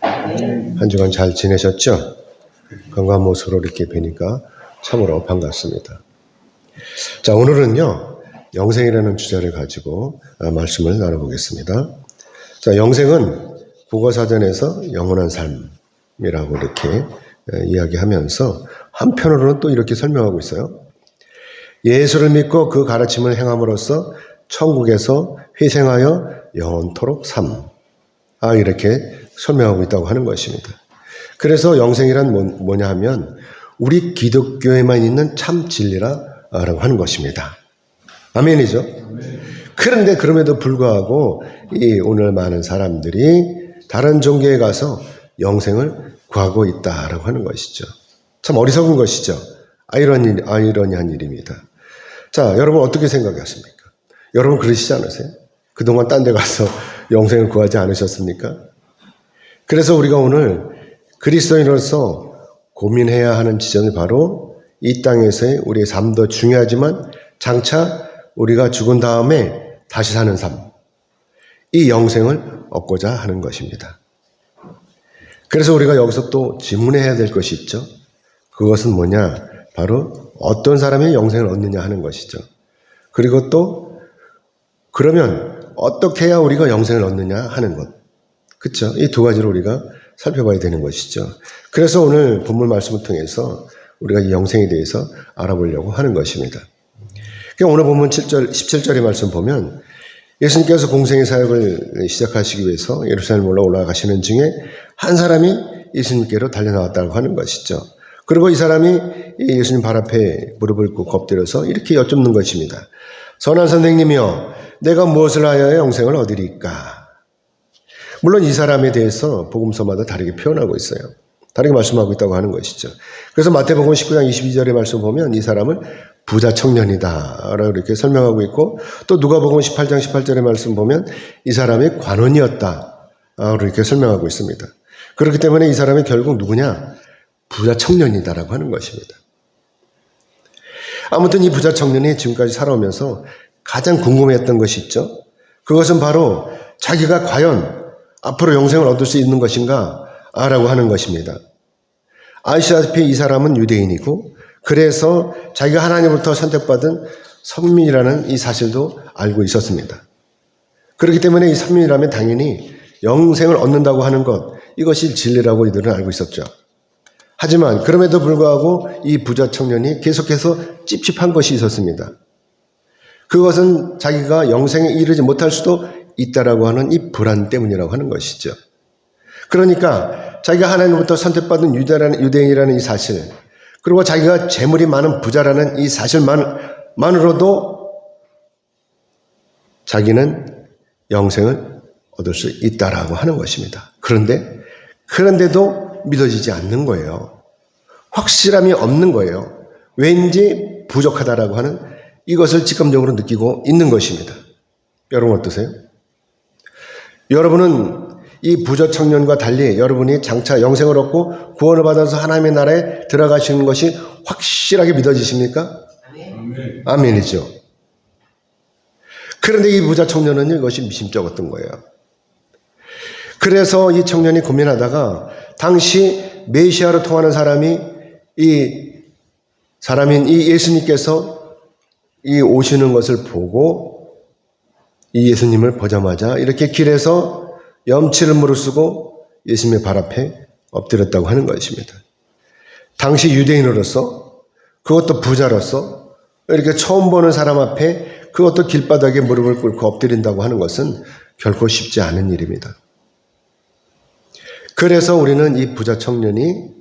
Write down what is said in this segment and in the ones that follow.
한 주간 잘 지내셨죠? 건강한 모습으로 이렇게 뵈니까 참으로 반갑습니다. 자, 오늘은요, 영생이라는 주제를 가지고 말씀을 나눠보겠습니다. 자, 영생은 국어사전에서 영원한 삶이라고 이렇게 이야기하면서 한편으로는 또 이렇게 설명하고 있어요. 예수를 믿고 그 가르침을 행함으로써 천국에서 회생하여 영원토록 삶. 이렇게 설명하고 있다고 하는 것입니다. 그래서 영생이란 뭐냐 하면 우리 기독교에만 있는 참 진리라고 하는 것입니다. 아멘이죠? 그런데 그럼에도 불구하고 오늘 많은 사람들이 다른 종교에 가서 영생을 구하고 있다라고 하는 것이죠. 참 어리석은 것이죠. 아이러니한 일입니다. 자, 여러분 어떻게 생각하십니까? 여러분 그러시지 않으세요? 그동안 딴 데 가서 영생을 구하지 않으셨습니까? 그래서 우리가 오늘 그리스도인으로서 고민해야 하는 지점이 바로 이 땅에서의 우리의 삶도 중요하지만 장차 우리가 죽은 다음에 다시 사는 삶, 이 영생을 얻고자 하는 것입니다. 그래서 우리가 여기서 또 질문해야 될 것이 있죠. 그것은 뭐냐? 바로 어떤 사람이 영생을 얻느냐 하는 것이죠. 그리고 또 그러면 어떻게 해야 우리가 영생을 얻느냐 하는 것. 그렇죠? 이 두 가지를 우리가 살펴봐야 되는 것이죠. 그래서 오늘 본문 말씀을 통해서 우리가 이 영생에 대해서 알아보려고 하는 것입니다. 오늘 본문 17절의 말씀 보면 예수님께서 공생의 사역을 시작하시기 위해서 예루살렘으로 올라가시는 중에 한 사람이 예수님께로 달려나왔다고 하는 것이죠. 그리고 이 사람이 예수님 발 앞에 무릎을 꿇고 엎드려서 이렇게 여쭙는 것입니다. 선한 선생님이여, 내가 무엇을 하여야 영생을 얻으리까? 물론 이 사람에 대해서 복음서마다 다르게 표현하고 있어요. 다르게 말씀하고 있다고 하는 것이죠. 그래서 마태복음 19장 22절의 말씀 보면 이 사람은 부자 청년이다 라고 이렇게 설명하고 있고, 또 누가복음 18장 18절의 말씀 보면 이 사람이 관원이었다 라고 이렇게 설명하고 있습니다. 그렇기 때문에 이 사람이 결국 누구냐? 부자 청년이다라고 하는 것입니다. 아무튼 이 부자 청년이 지금까지 살아오면서 가장 궁금했던 것이 있죠. 그것은 바로 자기가 과연 앞으로 영생을 얻을 수 있는 것인가 라고 하는 것입니다. 아시다시피 이 사람은 유대인이고 그래서 자기가 하나님으로부터 선택받은 선민이라는 이 사실도 알고 있었습니다. 그렇기 때문에 이 선민이라면 당연히 영생을 얻는다고 하는 것, 이것이 진리라고 이들은 알고 있었죠. 하지만 그럼에도 불구하고 이 부자 청년이 계속해서 찝찝한 것이 있었습니다. 그것은 자기가 영생에 이르지 못할 수도 있다라고 하는 이 불안 때문이라고 하는 것이죠. 그러니까 자기가 하나님으로부터 선택받은 유대인이라는 이 사실, 그리고 자기가 재물이 많은 부자라는 이 사실만으로도 자기는 영생을 얻을 수 있다라고 하는 것입니다. 그런데도 믿어지지 않는 거예요. 확실함이 없는 거예요. 왠지 부족하다라고 하는 이것을 직감적으로 느끼고 있는 것입니다. 여러분 어떠세요? 여러분은 이 부자 청년과 달리 여러분이 장차 영생을 얻고 구원을 받아서 하나님의 나라에 들어가시는 것이 확실하게 믿어지십니까? 아멘. 아멘이죠. 그런데 이 부자 청년은 이것이 미심쩍었던 거예요. 그래서 이 청년이 고민하다가 당시 메시아로 통하는 사람인 이 예수님께서 이 오시는 것을 보고 이 예수님을 보자마자 이렇게 길에서 염치를 무릅쓰고 예수님의 발 앞에 엎드렸다고 하는 것입니다. 당시 유대인으로서, 그것도 부자로서 이렇게 처음 보는 사람 앞에 그것도 길바닥에 무릎을 꿇고 엎드린다고 하는 것은 결코 쉽지 않은 일입니다. 그래서 우리는 이 부자 청년이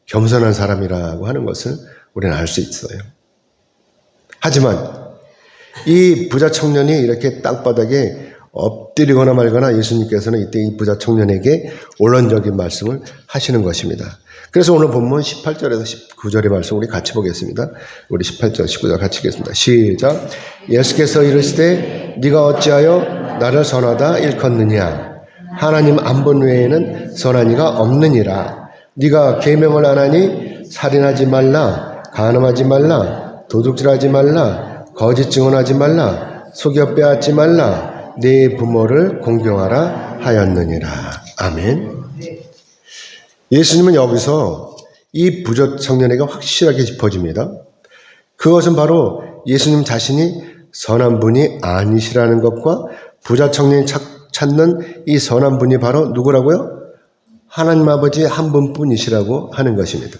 겸손한 사람이라고 하는 것을 우리는 알 수 있어요. 하지만 이 부자 청년이 이렇게 땅바닥에 엎드리거나 말거나 예수님께서는 이때 이 부자 청년에게 원론적인 말씀을 하시는 것입니다. 그래서 오늘 본문 18절에서 19절의 말씀 우리 같이 보겠습니다. 우리 18절, 19절 같이 읽겠습니다. 시작. 예수께서 이르시되 네가 어찌하여 나를 선하다 일컫느냐? 하나님 한 분 외에는 선한 이가 없느니라. 네가 계명을 안 하니 살인하지 말라, 간음하지 말라, 도둑질하지 말라, 거짓 증언하지 말라, 속여 빼앗지 말라, 내 부모를 공경하라 하였느니라. 아멘. 예수님은 여기서 이 부자 청년에게 확실하게 짚어줍니다. 그것은 바로 예수님 자신이 선한 분이 아니시라는 것과 부자 청년이 찾는 이 선한 분이 바로 누구라고요? 하나님 아버지 한 분뿐이시라고 하는 것입니다.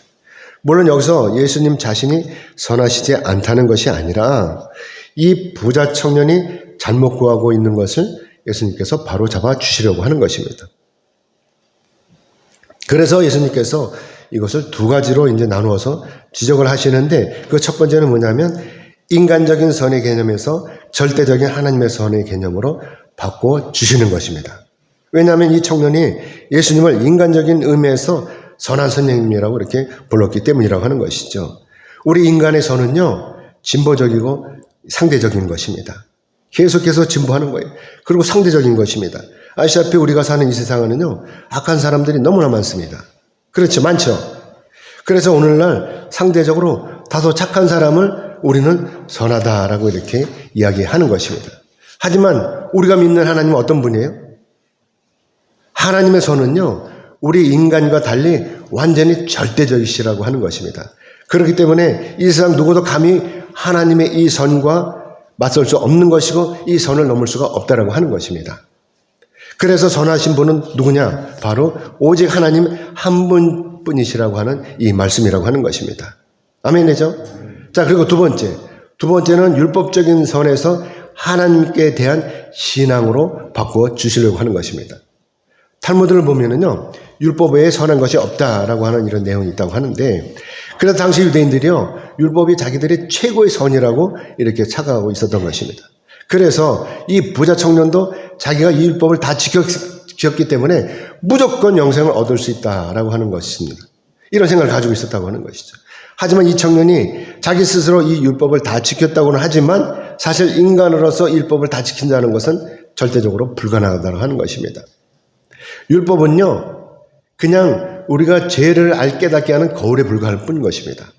물론 여기서 예수님 자신이 선하시지 않다는 것이 아니라 이 부자 청년이 잘못 구하고 있는 것을 예수님께서 바로 잡아 주시려고 하는 것입니다. 그래서 예수님께서 이것을 두 가지로 이제 나누어서 지적을 하시는데 그 첫 번째는 뭐냐면 인간적인 선의 개념에서 절대적인 하나님의 선의 개념으로 바꿔 주시는 것입니다. 왜냐하면 이 청년이 예수님을 인간적인 의미에서 선한 선생님이라고 이렇게 불렀기 때문이라고 하는 것이죠. 우리 인간의 선은요, 진보적이고 상대적인 것입니다. 계속해서 진보하는 거예요. 그리고 상대적인 것입니다. 아시다시피 우리가 사는 이 세상에는요, 악한 사람들이 너무나 많습니다. 그렇죠, 많죠. 그래서 오늘날 상대적으로 다소 착한 사람을 우리는 선하다라고 이렇게 이야기하는 것입니다. 하지만 우리가 믿는 하나님은 어떤 분이에요? 하나님의 선은요, 우리 인간과 달리 완전히 절대적이시라고 하는 것입니다. 그렇기 때문에 이 세상 누구도 감히 하나님의 이 선과 맞설 수 없는 것이고 이 선을 넘을 수가 없다라고 하는 것입니다. 그래서 선하신 분은 누구냐? 바로 오직 하나님 한 분뿐이시라고 하는 이 말씀이라고 하는 것입니다. 아멘이죠? 자, 그리고 두 번째는 율법적인 선에서 하나님께 대한 신앙으로 바꾸어 주시려고 하는 것입니다. 탈무드를 보면은요, 율법 외에 선한 것이 없다라고 하는 이런 내용이 있다고 하는데, 그래서 당시 유대인들이요, 율법이 자기들의 최고의 선이라고 이렇게 착각하고 있었던 것입니다. 그래서 이 부자 청년도 자기가 이 율법을 다 지켰기 때문에 무조건 영생을 얻을 수 있다라고 하는 것입니다. 이런 생각을 가지고 있었다고 하는 것이죠. 하지만 이 청년이 자기 스스로 이 율법을 다 지켰다고는 하지만 사실 인간으로서 율법을 다 지킨다는 것은 절대적으로 불가능하다고 하는 것입니다. 율법은요, 그냥 우리가 죄를 깨닫게 하는 거울에 불과할 뿐인 것입니다.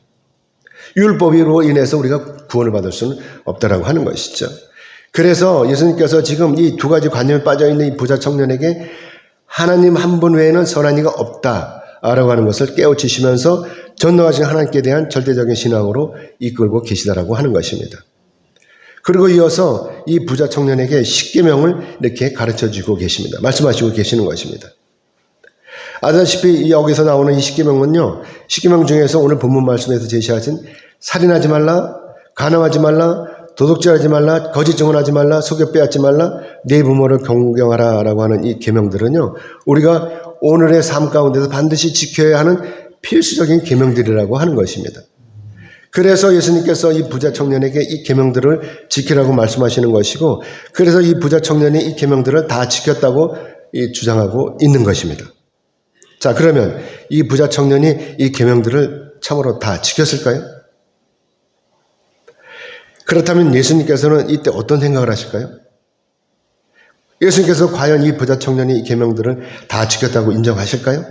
율법으로 인해서 우리가 구원을 받을 수는 없다라고 하는 것이죠. 그래서 예수님께서 지금 이 두 가지 관념에 빠져있는 이 부자 청년에게 하나님 한 분 외에는 선한 이가 없다라고 하는 것을 깨우치시면서 전능하신 하나님께 대한 절대적인 신앙으로 이끌고 계시다라고 하는 것입니다. 그리고 이어서 이 부자 청년에게 십계명을 이렇게 가르쳐주고 계십니다. 말씀하시고 계시는 것입니다. 아시다시피 여기서 나오는 이 십계명은요, 십계명 중에서 오늘 본문 말씀에서 제시하신 살인하지 말라, 간음하지 말라, 도둑질하지 말라, 거짓 증언하지 말라, 속여 빼앗지 말라, 네 부모를 경경하라 라고 하는 이 계명들은요, 우리가 오늘의 삶 가운데서 반드시 지켜야 하는 필수적인 계명들이라고 하는 것입니다. 그래서 예수님께서 이 부자 청년에게 이 계명들을 지키라고 말씀하시는 것이고, 그래서 이 부자 청년이 이 계명들을 다 지켰다고 주장하고 있는 것입니다. 자, 그러면 이 부자 청년이 이 계명들을 참으로 다 지켰을까요? 그렇다면 예수님께서는 이때 어떤 생각을 하실까요? 예수님께서 과연 이 부자 청년이 이 계명들을 다 지켰다고 인정하실까요?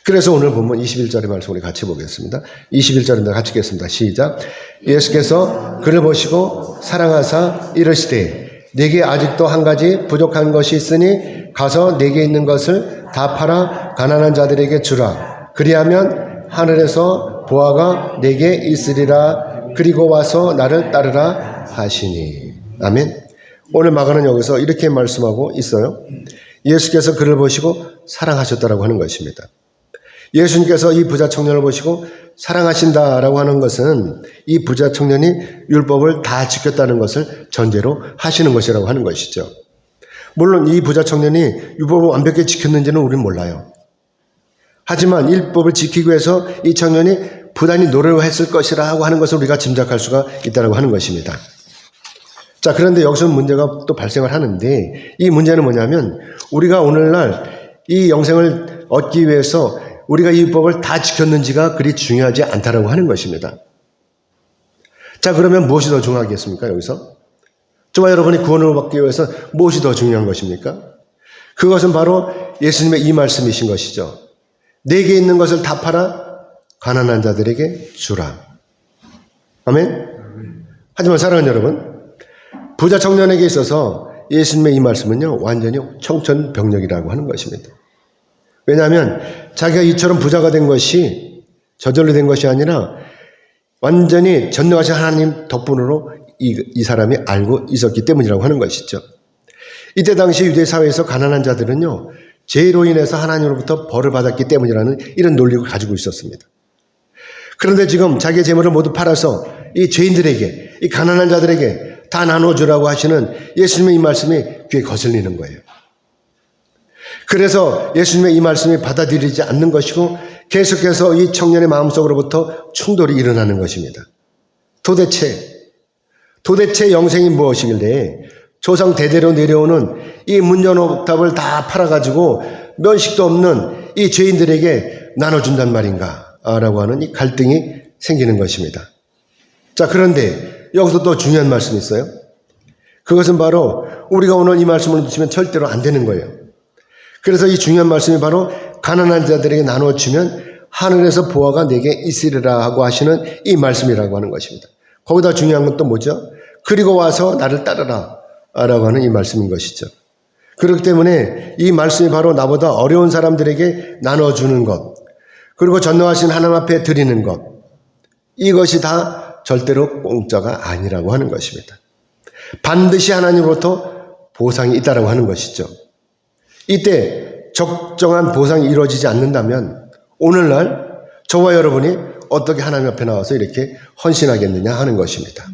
그래서 오늘 보면 21절의 말씀 우리 같이 보겠습니다. 21절인데 같이 읽겠습니다. 시작. 예수께서 그를 보시고 사랑하사 이르시되 네게 아직도 한 가지 부족한 것이 있으니 가서 네게 있는 것을 다 팔아 가난한 자들에게 주라. 그리하면 하늘에서 보화가 네게 있으리라. 그리고 와서 나를 따르라 하시니. 아멘. 오늘 마가는 여기서 이렇게 말씀하고 있어요. 예수께서 그를 보시고 사랑하셨다라고 하는 것입니다. 예수님께서 이 부자 청년을 보시고 사랑하신다라고 하는 것은 이 부자 청년이 율법을 다 지켰다는 것을 전제로 하시는 것이라고 하는 것이죠. 물론 이 부자 청년이 율법을 완벽히 지켰는지는 우리는 몰라요. 하지만 율법을 지키기 위해서 이 청년이 부단히 노력을 했을 것이라고 하는 것을 우리가 짐작할 수가 있다고 하는 것입니다. 자, 그런데 여기서 문제가 또 발생을 하는데 이 문제는 뭐냐면 우리가 오늘날 이 영생을 얻기 위해서 우리가 이 율법을 다 지켰는지가 그리 중요하지 않다라고 하는 것입니다. 자, 그러면 무엇이 더 중요하겠습니까? 여기서 저와 여러분이 구원을 받기 위해서 무엇이 더 중요한 것입니까? 그것은 바로 예수님의 이 말씀이신 것이죠. 내게 있는 것을 다 팔아 가난한 자들에게 주라. 아멘? 하지만 사랑하는 여러분, 부자 청년에게 있어서 예수님의 이 말씀은요, 완전히 청천벽력이라고 하는 것입니다. 왜냐하면 자기가 이처럼 부자가 된 것이 저절로 된 것이 아니라 완전히 전능하신 하나님 덕분으로 이 사람이 알고 있었기 때문이라고 하는 것이죠. 이때 당시 유대 사회에서 가난한 자들은요, 죄로 인해서 하나님으로부터 벌을 받았기 때문이라는 이런 논리를 가지고 있었습니다. 그런데 지금 자기의 재물을 모두 팔아서 이 죄인들에게, 이 가난한 자들에게 다 나눠주라고 하시는 예수님의 이 말씀이 귀에 거슬리는 거예요. 그래서 예수님의 이 말씀이 받아들이지 않는 것이고 계속해서 이 청년의 마음속으로부터 충돌이 일어나는 것입니다. 도대체 영생이 무엇이길래 조상 대대로 내려오는 이 문전옥답을 다 팔아가지고 면식도 없는 이 죄인들에게 나눠준단 말인가 라고 하는 이 갈등이 생기는 것입니다. 자, 그런데 여기서 또 중요한 말씀이 있어요. 그것은 바로 우리가 오늘 이 말씀을 듣으면 절대로 안 되는 거예요. 그래서 이 중요한 말씀이 바로 가난한 자들에게 나눠주면 하늘에서 보화가 내게 있으리라 하고 하시는 이 말씀이라고 하는 것입니다. 거기다 중요한 건 또 뭐죠? 그리고 와서 나를 따르라 라고 하는 이 말씀인 것이죠. 그렇기 때문에 이 말씀이 바로 나보다 어려운 사람들에게 나눠주는 것, 그리고 전능하신 하나님 앞에 드리는 것, 이것이 다 절대로 공짜가 아니라고 하는 것입니다. 반드시 하나님으로부터 보상이 있다라고 하는 것이죠. 이때 적정한 보상이 이루어지지 않는다면 오늘날 저와 여러분이 어떻게 하나님 앞에 나와서 이렇게 헌신하겠느냐 하는 것입니다.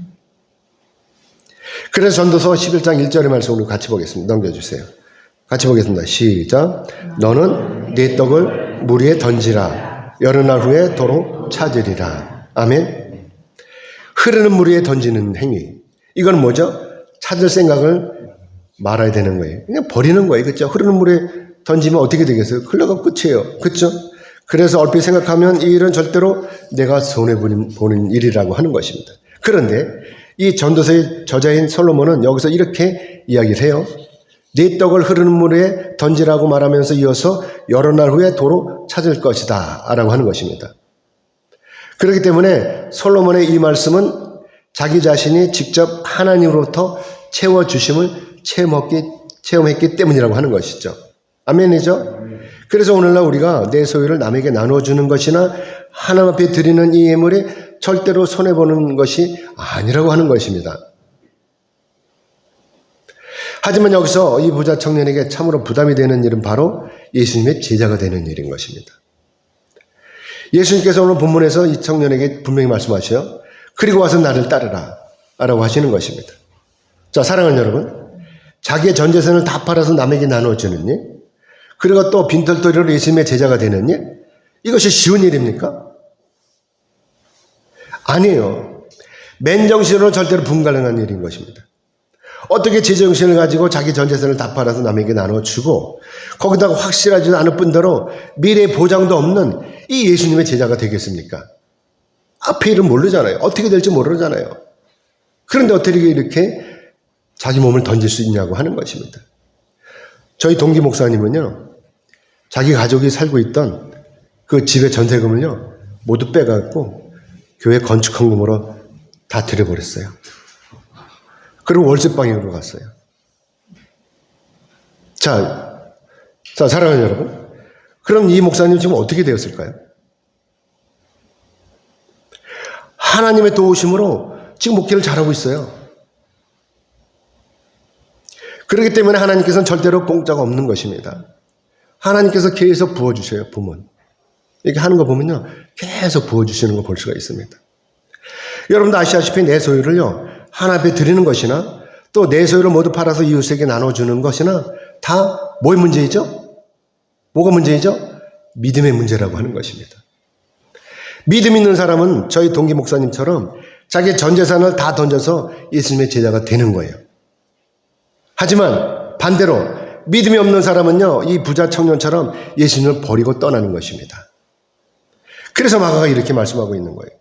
그래서 전도서 11장 1절의 말씀으로 같이 보겠습니다. 넘겨주세요. 같이 보겠습니다. 시작. 너는 네 떡을 물 위에 던지라. 여러 날 후에 도로 찾으리라. 아멘. 흐르는 물 위에 던지는 행위. 이건 뭐죠? 찾을 생각을 말아야 되는 거예요. 그냥 버리는 거예요. 그렇죠? 흐르는 물에 던지면 어떻게 되겠어요? 흘러가 끝이에요. 그렇죠? 그래서 얼핏 생각하면 이 일은 절대로 내가 손해보는 일이라고 하는 것입니다. 그런데 이 전도서의 저자인 솔로몬은 여기서 이렇게 이야기를 해요. 네 떡을 흐르는 물에 던지라고 말하면서 이어서 여러 날 후에 도로 찾을 것이다 라고 하는 것입니다. 그렇기 때문에 솔로몬의 이 말씀은 자기 자신이 직접 하나님으로부터 채워주심을 체험했기 때문이라고 하는 것이죠. 아멘이죠? 그래서 오늘날 우리가 내 소유를 남에게 나눠주는 것이나 하나님 앞에 드리는 이 예물이 절대로 손해보는 것이 아니라고 하는 것입니다. 하지만 여기서 이 부자 청년에게 참으로 부담이 되는 일은 바로 예수님의 제자가 되는 일인 것입니다. 예수님께서 오늘 본문에서 이 청년에게 분명히 말씀하셔요. 그리고 와서 나를 따르라 라고 하시는 것입니다. 자, 사랑하는 여러분, 자기의 전 재산을 다 팔아서 남에게 나눠주는 일, 그리고 또 빈털터리로 예수님의 제자가 되는 일, 이것이 쉬운 일입니까? 아니에요. 맨정신으로 절대로 불가능한 일인 것입니다. 어떻게 제정신을 가지고 자기 전 재산을 다 팔아서 남에게 나눠주고 거기다가 확실하지도 않을 뿐더러 미래의 보장도 없는 이 예수님의 제자가 되겠습니까? 앞의 일은 모르잖아요. 어떻게 될지 모르잖아요. 그런데 어떻게 이렇게 자기 몸을 던질 수 있냐고 하는 것입니다. 저희 동기 목사님은요, 자기 가족이 살고 있던 그 집의 전세금을요 모두 빼갖고 교회 건축헌금으로 다 들여버렸어요. 그리고 월세방으로 갔어요. 자, 사랑하는 여러분, 그럼 이 목사님 지금 어떻게 되었을까요? 하나님의 도우심으로 지금 목회를 잘하고 있어요. 그렇기 때문에 하나님께서는 절대로 공짜가 없는 것입니다. 하나님께서 계속 부어주셔요, 부문. 이렇게 하는 거 보면요, 계속 부어주시는 거 볼 수가 있습니다. 여러분도 아시다시피 내 소유를요, 하나님 앞에 드리는 것이나 또 내 소유를 모두 팔아서 이웃에게 나눠주는 것이나 다 뭐의 문제이죠? 뭐가 문제이죠? 믿음의 문제라고 하는 것입니다. 믿음 있는 사람은 저희 동기 목사님처럼 자기 전 재산을 다 던져서 예수님의 제자가 되는 거예요. 하지만 반대로 믿음이 없는 사람은요, 이 부자 청년처럼 예수님을 버리고 떠나는 것입니다. 그래서 마가가 이렇게 말씀하고 있는 거예요.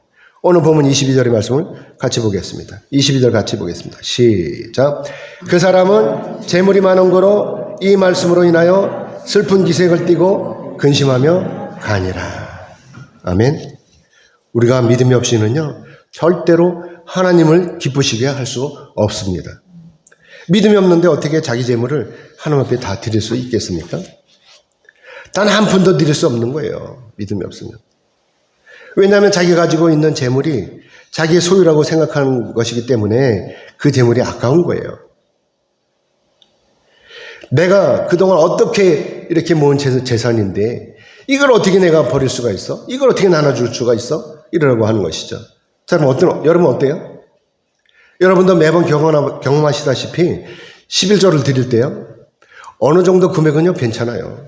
오늘 보면 22절의 말씀을 같이 보겠습니다. 22절 같이 보겠습니다. 시작. 그 사람은 재물이 많은 거로 이 말씀으로 인하여 슬픈 기색을 띠고 근심하며 가니라. 아멘. 우리가 믿음이 없이는요, 절대로 하나님을 기쁘시게 할 수 없습니다. 믿음이 없는데 어떻게 자기 재물을 하나님 앞에 다 드릴 수 있겠습니까? 단 한 푼도 드릴 수 없는 거예요. 믿음이 없으면. 왜냐하면 자기가 가지고 있는 재물이 자기의 소유라고 생각하는 것이기 때문에 그 재물이 아까운 거예요. 내가 그동안 어떻게 이렇게 모은 재산인데 이걸 어떻게 내가 버릴 수가 있어? 이걸 어떻게 나눠줄 수가 있어? 이러라고 하는 것이죠. 자, 그럼 여러분 어때요? 여러분도 매번 경험하시다시피 11조를 드릴 때요. 어느 정도 금액은요 괜찮아요.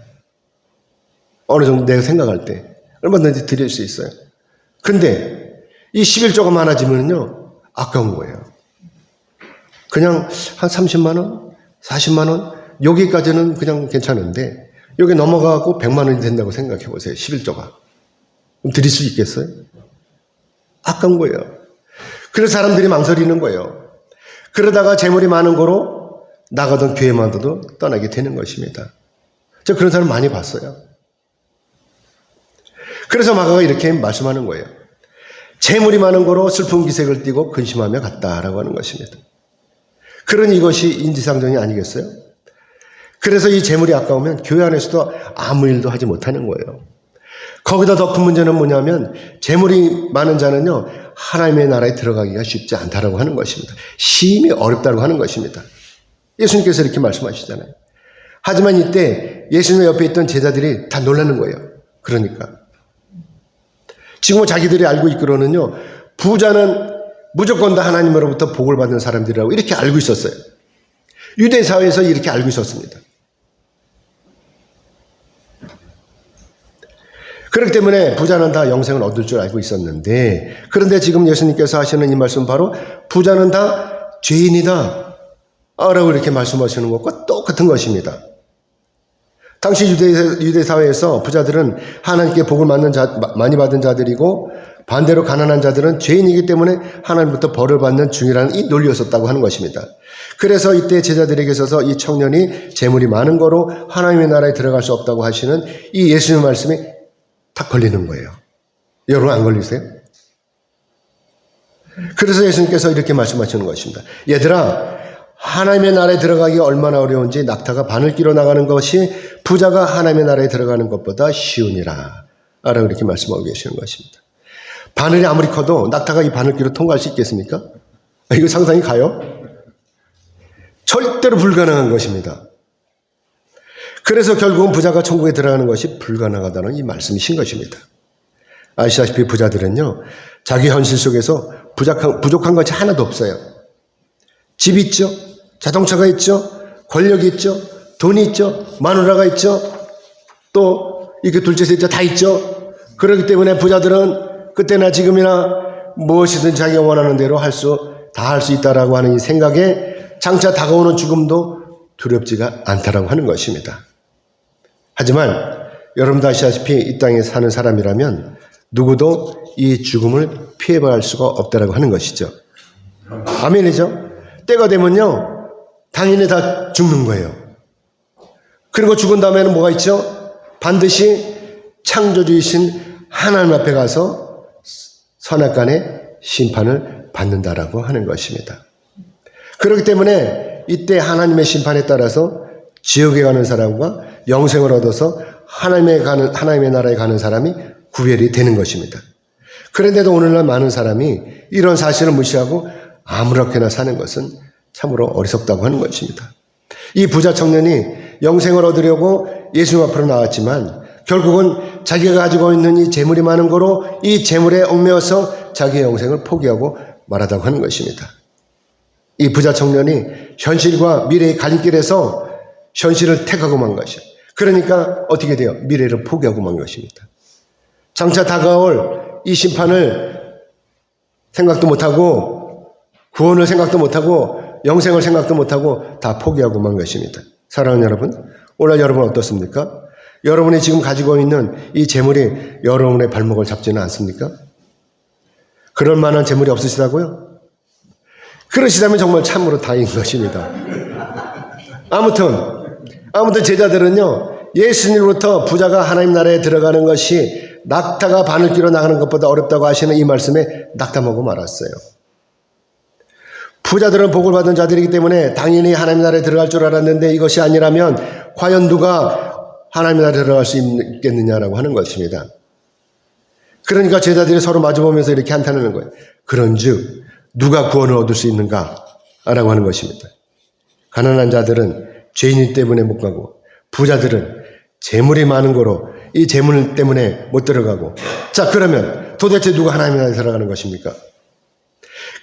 어느 정도 내가 생각할 때 얼마든지 드릴 수 있어요. 근데 이 11조가 많아지면요 아까운 거예요. 그냥 한 30만 원, 40만 원 여기까지는 그냥 괜찮은데 여기 넘어가고 100만 원이 된다고 생각해 보세요. 11조가. 그럼 드릴 수 있겠어요? 아까운 거예요. 그래서 사람들이 망설이는 거예요. 그러다가 재물이 많은 거로 나가던 교회만도 떠나게 되는 것입니다. 저 그런 사람 많이 봤어요. 그래서 마가가 이렇게 말씀하는 거예요. 재물이 많은 거로 슬픈 기색을 띠고 근심하며 갔다라고 하는 것입니다. 그러니 이것이 인지상정이 아니겠어요? 그래서 이 재물이 아까우면 교회 안에서도 아무 일도 하지 못하는 거예요. 거기다 더 큰 문제는 뭐냐면 재물이 많은 자는요 하나님의 나라에 들어가기가 쉽지 않다라고 하는 것입니다. 심히 어렵다고 하는 것입니다. 예수님께서 이렇게 말씀하시잖아요. 하지만 이때 예수님 옆에 있던 제자들이 다 놀라는 거예요. 그러니까 지금 자기들이 알고 있기로는요 부자는 무조건 다 하나님으로부터 복을 받는 사람들이라고 이렇게 알고 있었어요. 유대 사회에서 이렇게 알고 있었습니다. 그렇기 때문에 부자는 다 영생을 얻을 줄 알고 있었는데 그런데 지금 예수님께서 하시는 이 말씀 바로 부자는 다 죄인이다 라고 이렇게 말씀하시는 것과 똑같은 것입니다. 당시 유대 사회에서 부자들은 하나님께 복을 많이 받은 자들이고 반대로 가난한 자들은 죄인이기 때문에 하나님부터 벌을 받는 중이라는 이 논리였었다고 하는 것입니다. 그래서 이때 제자들에게 있어서 이 청년이 재물이 많은 거로 하나님의 나라에 들어갈 수 없다고 하시는 이 예수님의 말씀이 딱 걸리는 거예요. 여러분 안 걸리세요? 그래서 예수님께서 이렇게 말씀하시는 것입니다. 얘들아 하나님의 나라에 들어가기 얼마나 어려운지 낙타가 바늘 끼러 나가는 것이 부자가 하나님의 나라에 들어가는 것보다 쉬우니라 라고 이렇게 말씀하고 계시는 것입니다. 바늘이 아무리 커도 낙타가 이 바늘귀로 통과할 수 있겠습니까? 이거 상상이 가요? 절대로 불가능한 것입니다. 그래서 결국은 부자가 천국에 들어가는 것이 불가능하다는 이 말씀이신 것입니다. 아시다시피 부자들은요 자기 현실 속에서 부족한 것이 하나도 없어요. 집이 있죠, 자동차가 있죠, 권력이 있죠, 돈이 있죠, 마누라가 있죠, 또 이렇게 둘째 셋째 다 있죠. 그렇기 때문에 부자들은 그때나 지금이나 무엇이든 자기가 원하는 대로 다 할 수 있다라고 하는 이 생각에 장차 다가오는 죽음도 두렵지가 않다라고 하는 것입니다. 하지만 여러분도 아시다시피 이 땅에 사는 사람이라면 누구도 이 죽음을 피해갈 수가 없다라고 하는 것이죠. 아멘이죠? 때가 되면요 당연히 다 죽는 거예요. 그리고 죽은 다음에는 뭐가 있죠? 반드시 창조주이신 하나님 앞에 가서 선악간의 심판을 받는다라고 하는 것입니다. 그렇기 때문에 이때 하나님의 심판에 따라서 지옥에 가는 사람과 영생을 얻어서 하나님의 나라에 가는 사람이 구별이 되는 것입니다. 그런데도 오늘날 많은 사람이 이런 사실을 무시하고 아무렇게나 사는 것은 참으로 어리석다고 하는 것입니다. 이 부자 청년이 영생을 얻으려고 예수님 앞으로 나왔지만 결국은 자기가 가지고 있는 이 재물이 많은 거로 이 재물에 얽매여서 자기의 영생을 포기하고 말하다고 하는 것입니다. 이 부자 청년이 현실과 미래의 갈림길에서 현실을 택하고 만 것이에요. 그러니까 어떻게 돼요? 미래를 포기하고 만 것입니다. 장차 다가올 이 심판을 생각도 못하고 구원을 생각도 못하고 영생을 생각도 못하고 다 포기하고 만 것입니다. 사랑하는 여러분, 오늘 여러분 어떻습니까? 여러분이 지금 가지고 있는 이 재물이 여러분의 발목을 잡지는 않습니까? 그럴 만한 재물이 없으시다고요? 그러시다면 정말 참으로 다행인 것입니다. 아무튼 제자들은요, 예수님으로부터 부자가 하나님 나라에 들어가는 것이 낙타가 바늘 끼러 나가는 것보다 어렵다고 하시는 이 말씀에 낙담하고 말았어요. 부자들은 복을 받은 자들이기 때문에 당연히 하나님 나라에 들어갈 줄 알았는데 이것이 아니라면 과연 누가 하나님 나라에 들어갈 수 있겠느냐라고 하는 것입니다. 그러니까 제자들이 서로 마주보면서 이렇게 한탄하는 거예요. 그런즉 누가 구원을 얻을 수 있는가? 라고 하는 것입니다. 가난한 자들은 죄인 때문에 못 가고 부자들은 재물이 많은 거로 이 재물 때문에 못 들어가고, 자 그러면 도대체 누가 하나님 나라에 들어가는 것입니까?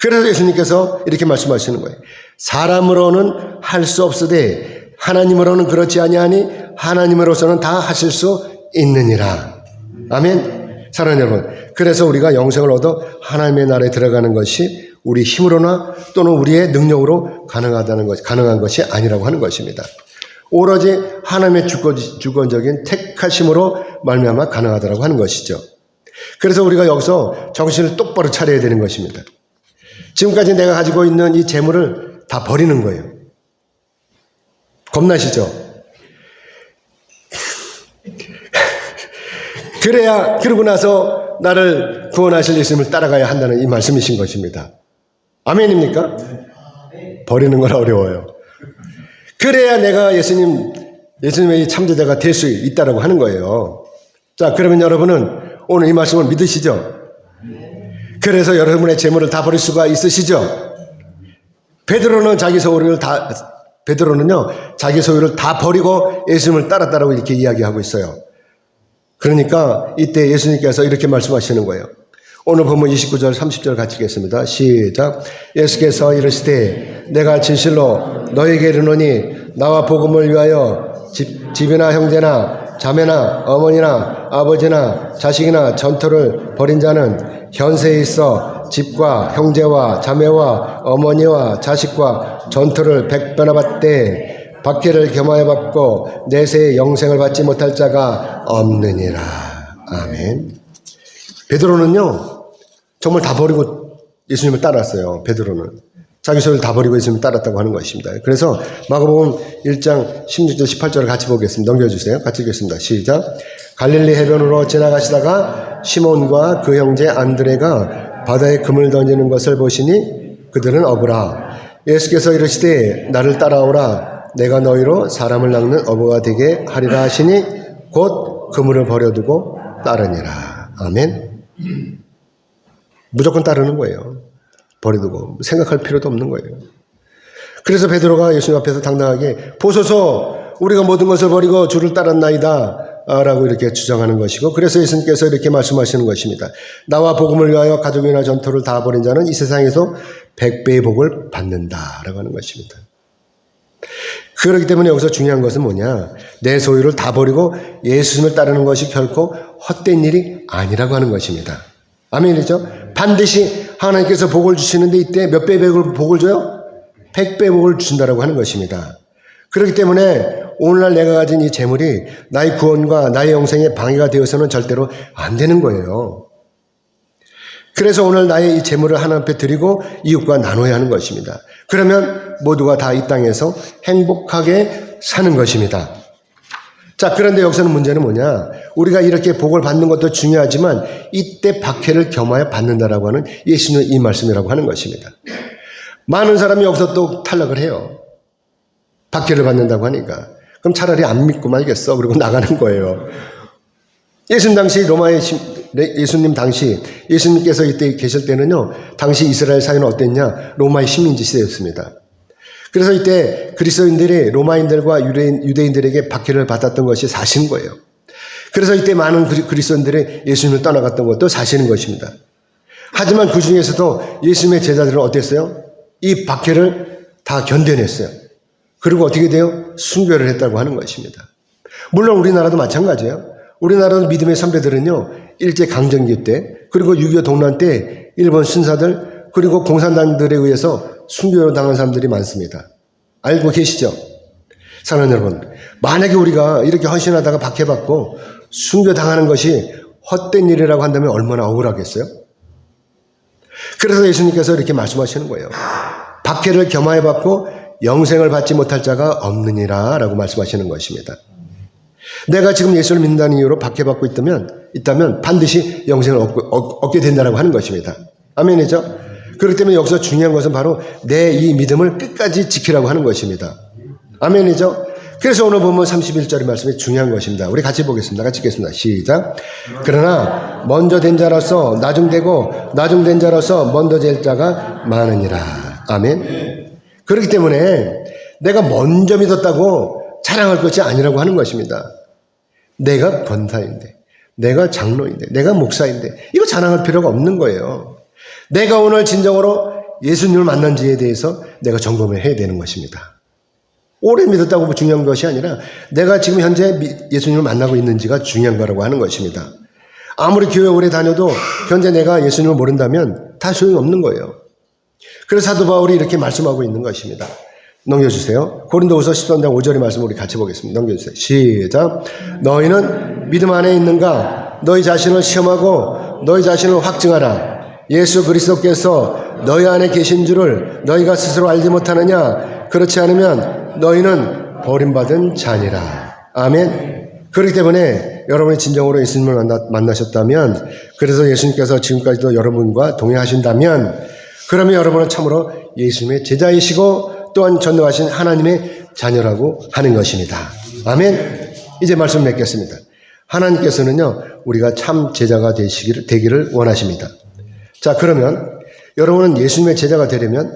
그래서 예수님께서 이렇게 말씀하시는 거예요. 사람으로는 할 수 없으되 하나님으로는 그렇지 아니하니 하나님으로서는 다 하실 수 있느니라. 아멘. 사랑하는 여러분, 그래서 우리가 영생을 얻어 하나님의 나라에 들어가는 것이 우리 힘으로나 또는 우리의 능력으로 가능한 것이 아니라고 하는 것입니다. 오로지 하나님의 주권적인 택하심으로 말미암아 가능하다고 하는 것이죠. 그래서 우리가 여기서 정신을 똑바로 차려야 되는 것입니다. 지금까지 내가 가지고 있는 이 재물을 다 버리는 거예요. 겁나시죠? 그래야, 그러고 나서 나를 구원하실 예수님을 따라가야 한다는 이 말씀이신 것입니다. 아멘입니까? 버리는 건 어려워요. 그래야 내가 예수님의 참제자가 될 수 있다라고 하는 거예요. 자, 그러면 여러분은 오늘 이 말씀을 믿으시죠? 그래서 여러분의 재물을 다 버릴 수가 있으시죠? 베드로는요, 자기 소유를 다 버리고 예수님을 따랐다라고 이렇게 이야기하고 있어요. 그러니까 이때 예수님께서 이렇게 말씀하시는 거예요. 오늘 본문 29절 30절 같이 읽겠습니다. 시작. 예수께서 이르시되 내가 진실로 너에게 이르노니 나와 복음을 위하여 집이나 형제나 자매나 어머니나 아버지나 자식이나 전토를 벌인 자는 현세에 있어 집과 형제와 자매와 어머니와 자식과 전토를 100배나 받되 박해를 겸하여 받고 내세의 영생을 받지 못할 자가 없느니라. 아멘. 베드로는요, 정말 다 버리고 예수님을 따랐어요. 베드로는 자기 소유를 다 버리고 예수님을 따랐다고 하는 것입니다. 그래서 마가복음 1장 16절 18절을 같이 보겠습니다. 넘겨주세요. 같이 읽겠습니다. 시작. 갈릴리 해변으로 지나가시다가 시몬과 그 형제 안드레가 바다에 금을 던지는 것을 보시니 그들은 어부라. 예수께서 이르시되 나를 따라오라. 내가 너희로 사람을 낚는 어부가 되게 하리라 하시니 곧 그물을 버려두고 따르니라. 아멘. 무조건 따르는 거예요. 버려두고 생각할 필요도 없는 거예요. 그래서 베드로가 예수님 앞에서 당당하게 보소서 우리가 모든 것을 버리고 주를 따랐나이다 라고 이렇게 주장하는 것이고, 그래서 예수님께서 이렇게 말씀하시는 것입니다. 나와 복음을 위하여 가족이나 전토를 다 버린 자는 이 세상에서 100배의 복을 받는다 라고 하는 것입니다. 그렇기 때문에 여기서 중요한 것은 뭐냐, 내 소유를 다 버리고 예수님을 따르는 것이 결코 헛된 일이 아니라고 하는 것입니다. 아멘이죠? 반드시 하나님께서 복을 주시는데 이때 몇 배의 복을 줘요? 100배의 복을 주신다라고 하는 것입니다. 그렇기 때문에 오늘날 내가 가진 이 재물이 나의 구원과 나의 영생에 방해가 되어서는 절대로 안 되는 거예요. 그래서 오늘 나의 이 재물을 하나님 앞에 드리고 이웃과 나눠야 하는 것입니다. 그러면 모두가 다 이 땅에서 행복하게 사는 것입니다. 자, 그런데 여기서는 문제는 뭐냐, 우리가 이렇게 복을 받는 것도 중요하지만 이때 박해를 겸하여 받는다라고 하는 예수님의 이 말씀이라고 하는 것입니다. 많은 사람이 여기서 또 탈락을 해요. 박해를 받는다고 하니까. 그럼 차라리 안 믿고 말겠어. 그리고 나가는 거예요. 예수님 당시 예수님께서 이때 계실 때는요, 당시 이스라엘 사회는 어땠냐, 로마의 식민지 시대였습니다. 그래서 이때 그리스도인들이 로마인들과 유대인들에게 박해를 받았던 것이 사실인 거예요. 그래서 이때 많은 그리스도인들이 예수님을 떠나갔던 것도 사실인 것입니다. 하지만 그 중에서도 예수님의 제자들은 어땠어요? 이 박해를 다 견뎌냈어요. 그리고 어떻게 돼요? 순교를 했다고 하는 것입니다. 물론 우리나라도 마찬가지예요. 우리나라 믿음의 선배들은요, 일제강점기 때, 그리고 6.25 동란 때 일본 신사들, 그리고 공산당들에 의해서 순교를 당한 사람들이 많습니다. 알고 계시죠? 사랑하는 여러분, 만약에 우리가 이렇게 헌신하다가 박해받고 순교당하는 것이 헛된 일이라고 한다면 얼마나 억울하겠어요? 그래서 예수님께서 이렇게 말씀하시는 거예요. 박해를 겸하여 받고 영생을 받지 못할 자가 없느니라 라고 말씀하시는 것입니다. 내가 지금 예수를 믿는다는 이유로 박해받고 있다면 반드시 영생을 얻게 된다고 하는 것입니다. 아멘이죠? 그렇기 때문에 여기서 중요한 것은 바로 내 이 믿음을 끝까지 지키라고 하는 것입니다. 아멘이죠? 그래서 오늘 보면 31절의 말씀이 중요한 것입니다. 우리 같이 보겠습니다. 같이 읽겠습니다. 시작. 그러나 먼저 된 자로서 나중되고 나중된 자로서 먼저 될 자가 많으니라. 아멘. 그렇기 때문에 내가 먼저 믿었다고 자랑할 것이 아니라고 하는 것입니다. 내가 권사인데, 내가 장로인데, 내가 목사인데 이거 자랑할 필요가 없는 거예요. 내가 오늘 진정으로 예수님을 만난지에 대해서 내가 점검을 해야 되는 것입니다. 오래 믿었다고 중요한 것이 아니라 내가 지금 현재 예수님을 만나고 있는지가 중요한 거라고 하는 것입니다. 아무리 교회 오래 다녀도 현재 내가 예수님을 모른다면 다 소용없는 거예요. 그래서 사도 바울이 이렇게 말씀하고 있는 것입니다. 넘겨주세요. 고린도후서 13장 5절의 말씀 우리 같이 보겠습니다. 넘겨주세요. 시작. 너희는 믿음 안에 있는가? 너희 자신을 시험하고 너희 자신을 확증하라. 예수 그리스도께서 너희 안에 계신 줄을 너희가 스스로 알지 못하느냐? 그렇지 않으면 너희는 버림받은 자니라. 아멘. 그렇기 때문에 여러분이 진정으로 예수님을 만나셨다면, 그래서 예수님께서 지금까지도 여러분과 동행하신다면, 그러면 여러분은 참으로 예수님의 제자이시고 또한 전능하신 하나님의 자녀라고 하는 것입니다. 아멘. 이제 말씀 맺겠습니다. 하나님께서는요, 우리가 참 제자가 되기를 원하십니다. 자, 그러면 여러분은 예수님의 제자가 되려면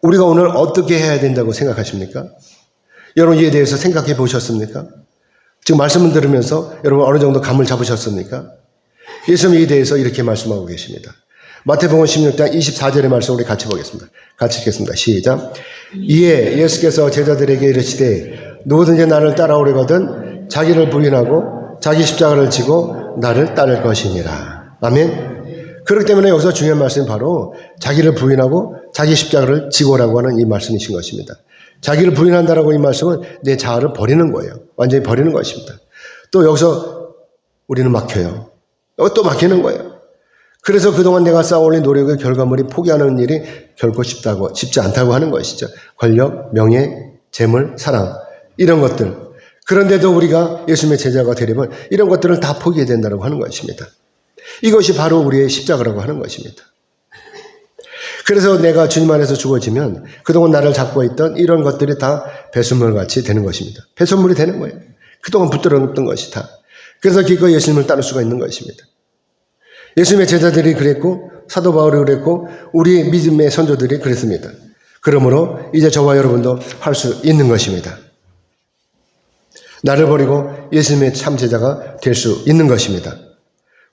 우리가 오늘 어떻게 해야 된다고 생각하십니까? 여러분 이에 대해서 생각해 보셨습니까? 지금 말씀을 들으면서 여러분 어느 정도 감을 잡으셨습니까? 예수님 이에 대해서 이렇게 말씀하고 계십니다. 마태복음 16장 24절의 말씀 우리 같이 보겠습니다. 같이 읽겠습니다. 시작. 이에 예수께서 제자들에게 이르시되 누구든지 나를 따라오려거든 자기를 부인하고 자기 십자가를 지고 나를 따를 것이니라. 아멘. 그렇기 때문에 여기서 중요한 말씀이 바로 자기를 부인하고 자기 십자가를 지고라고 하는 이 말씀이신 것입니다. 자기를 부인한다라고 이 말씀은 내 자아를 버리는 거예요. 완전히 버리는 것입니다. 또 여기서 우리는 막혀요. 또 막히는 거예요. 그래서 그동안 내가 쌓아올린 노력의 결과물이 포기하는 일이 결코 쉽지 않다고 하는 것이죠. 권력, 명예, 재물, 사랑 이런 것들. 그런데도 우리가 예수님의 제자가 되려면 이런 것들을 다 포기해야 된다고 하는 것입니다. 이것이 바로 우리의 십자가라고 하는 것입니다. 그래서 내가 주님 안에서 죽어지면 그동안 나를 잡고 있던 이런 것들이 다 배설물같이 되는 것입니다. 배설물이 되는 거예요. 그동안 붙들어놓던 것이 다. 그래서 기꺼이 예수님을 따를 수가 있는 것입니다. 예수님의 제자들이 그랬고 사도 바울이 그랬고 우리 믿음의 선조들이 그랬습니다. 그러므로 이제 저와 여러분도 할 수 있는 것입니다. 나를 버리고 예수님의 참 제자가 될 수 있는 것입니다.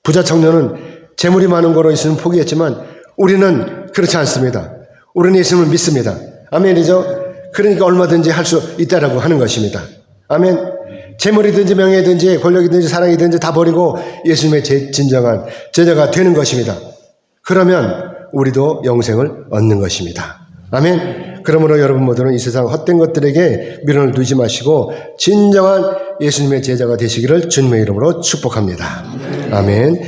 부자 청년은 재물이 많은 거로 예수님을 포기했지만 우리는 그렇지 않습니다. 우리는 예수님을 믿습니다. 아멘이죠? 그러니까 얼마든지 할 수 있다라고 하는 것입니다. 아멘. 재물이든지 명예든지 권력이든지 사랑이든지 다 버리고 예수님의 진정한 제자가 되는 것입니다. 그러면 우리도 영생을 얻는 것입니다. 아멘. 그러므로 여러분 모두는 이 세상 헛된 것들에게 미련을 두지 마시고 진정한 예수님의 제자가 되시기를 주님의 이름으로 축복합니다. 아멘.